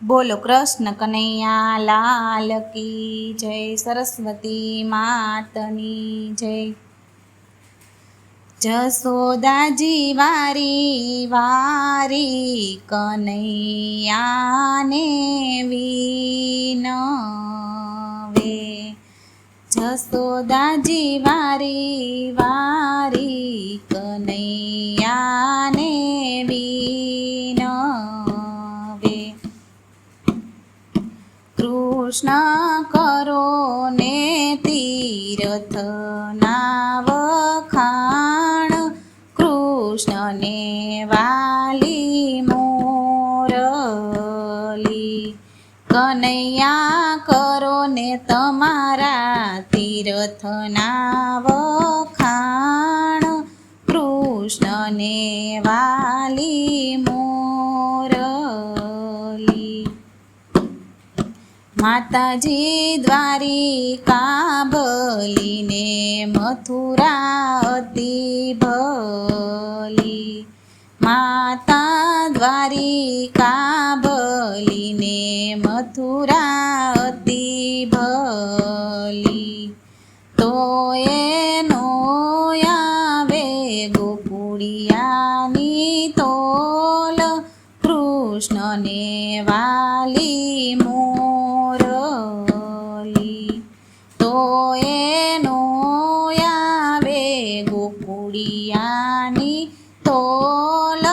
બોલો કૃષ્ણ કનૈયા લાલ કી જય, સરસ્વતી માતની જય। જસોદાજી વારી વારી કનૈયાને વિનવે। જસોદાજી વારી વારી કનૈયાને વિનવે। કૃષ્ણ કરો ને તીર્થના વખાણ, કૃષ્ણને વાલી મોરલી। કનૈયા કરો ને તમારા તીર્થના વખાણ, કૃષ્ણને વાલી મોરલી। માતાજી દ્વારિકા ભલીને મથુરા અતિ ભલી। માતા દ્વારિકા ભલીને મથુરા અતિ ભલી। તો એનો આવે ગોકુળિયાની તોલ, કૃષ્ણને વાલી મોરલી। તો એનો આવે ગોકુળિયાની તોલ,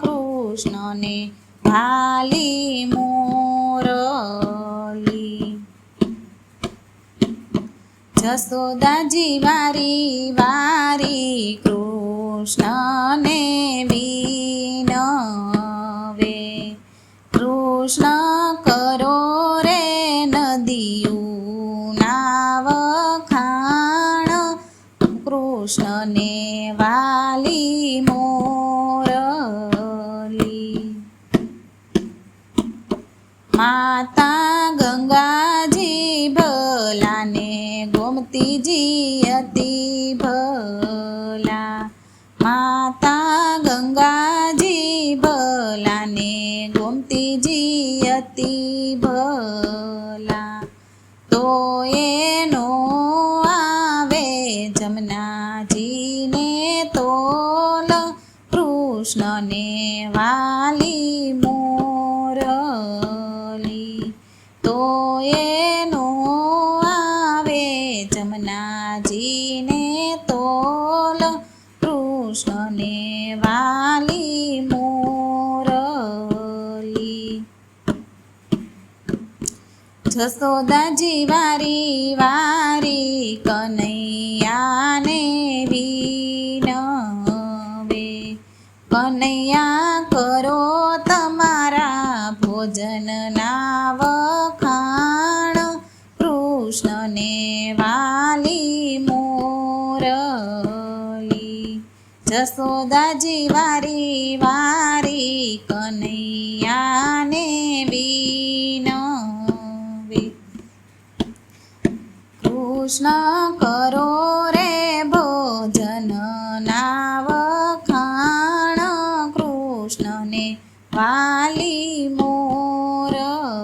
કૃષ્ણને વાલી મોરલી। જસોદાજી વારી વારી કૃષ્ણને વિનવે। કૃષ્ણ કરો રે નદીઓના વખાણ, કૃષ્ણને વાલી મોરલી। માતા ગંગાજી ભલાને ગોમતીજી અતિ ભલા। માતા ગંગાજી ભલાને ગોમતીજી અતિ ભલા। તો એનો આવે જમનાજીને તોલ, કૃષ્ણને વાલી મોરલી। તો એનો આવે જમનાજીને તોલ, કૃષ્ણને વાલી મોરલી। જસોદાજી વારી વારી કનૈયાને વિનવે। કનૈયા કરો તમારા ભોજનના વખાણ, કૃષ્ણને વાલી મોરલી। જસોદાજી વારી વારી કનૈયાને વિનવે। કૃષ્ણ કરો રે ભોજનના વખાણ, કૃષ્ણને વાલી મોરલી।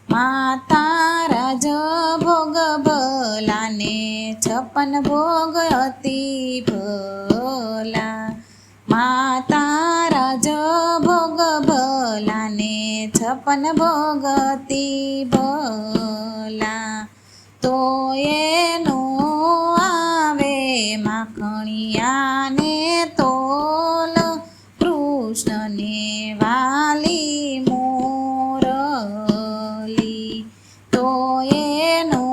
માતા રાજ ભોગ ભલાને 56 ભોગ અતિ ભલા। માતા રાજ ભોગ ભલાને 56 ભોગ અતિ ભલા। તો એનો આવે માખણિયાને તોલ, કૃષ્ણને વાલી મોરલી। તો એનો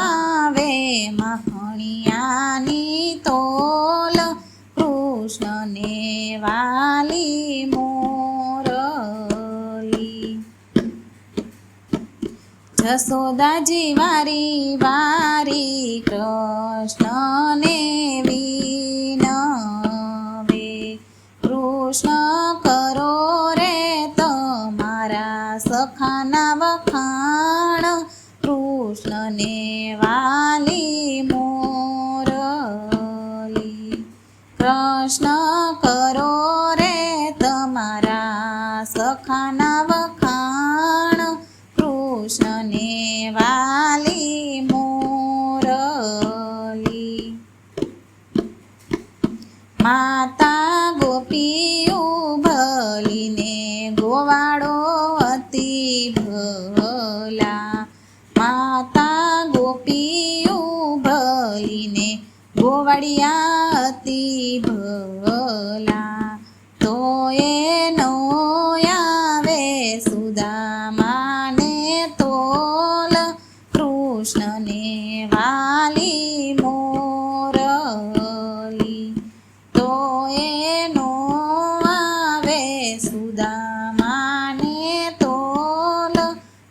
આવે માખણિયાની તોલ, કૃષ્ણને વાલી મોરલી। જસોદાજી વારી વારી કૃષ્ણને વિનવે। કૃષ્ણ કરો રે તમારા સખાના વખાણ, કૃષ્ણને વાલી મોરલી। કૃષ્ણ કરો રે તમારા સખાના વખાણ કૃષ્ણને વાલી મોરલી માતા ગોપીયું ભલીને ગોવાળો અતિ ભલા માતા ગોપીયું ભલીને ગોવાળિયા અતિ ભલા તો એનો આવે સુદામાને તોલ કૃષ્ણને વાલી મોરલી તો એનો આવે સુદામાને તોલ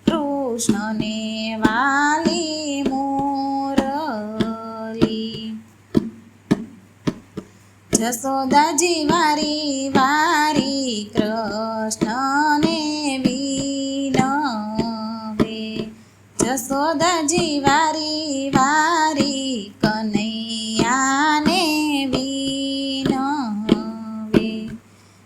કૃષ્ણને વાલી મોરલી જશોદાજી વારી વારી કૃષ્ણને વિનવે જશોદાજી વારી વારી કનૈયાને વિનવે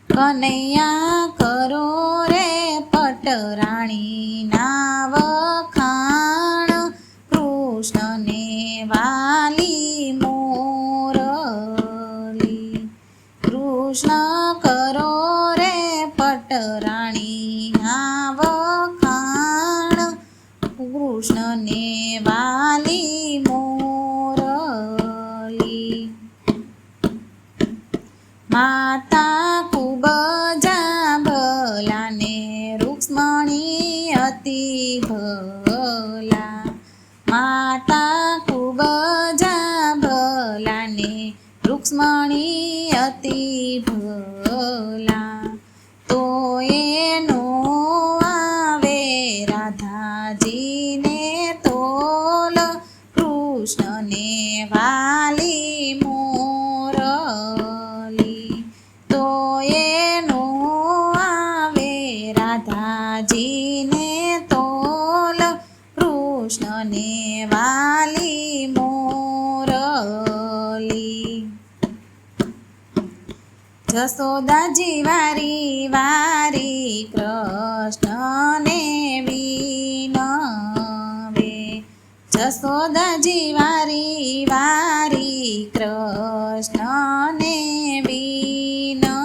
કનૈયા કરો રે પટરાણીના વખાણ કૃષ્ણને વાલી મોરલી કૃષ્ણ કરો રે પટરાણીના વખાણ કૃષ્ણને વાલી મોરલી માતા ખૂબ જાંભલાને રૂક્ષ્મણી અતિ ભલા માતા ખૂબ જાંભલાને રૂક્ષ્મણી અતિ ભલા તો એનો આવે રાધાજીને તોલ કૃષ્ણને વાલી મોરલી તો એનો આવે રાધાજીને તોલ કૃષ્ણને વાલી મોરલી જશોદાજી વારી વારી કૃષ્ણને વિનવે જશોદાજી વારી વારી કૃષ્ણને વિનવે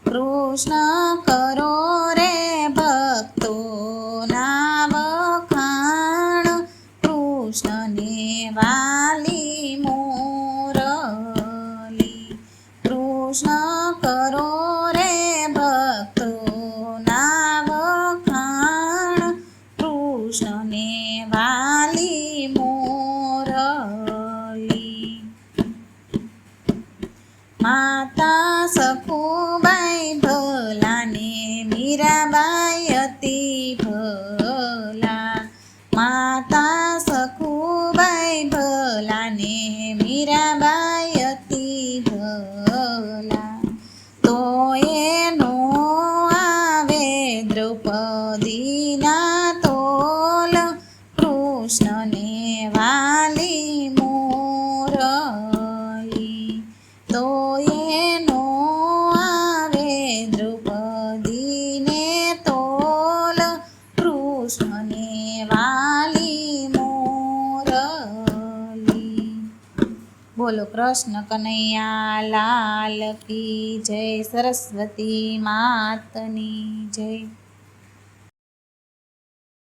કૃષ્ણ કરો રે ભક્તોના વખાણ કૃષ્ણને વાલી મોરલી કૃષ્ણ કરો રે ભક્તોના વખાણ કૃષ્ણને વાલી મોરલી માતા સખુબાઈ ભલાને મીરાબાઈ અતિ ભલા માતા સખુબાઈ ભલાને મીરાબાઈ અતિ ભલા તો એનો આવે દ્રૌપદીના તોલ કૃષ્ણને વાલી મોરલી તો એનો આવે દ્રૌપદીને તોલ કૃષ્ણને વાલી મોરલી બોલો કૃષ્ણ કનૈયા લાલ કી જય સરસ્વતી માતની જય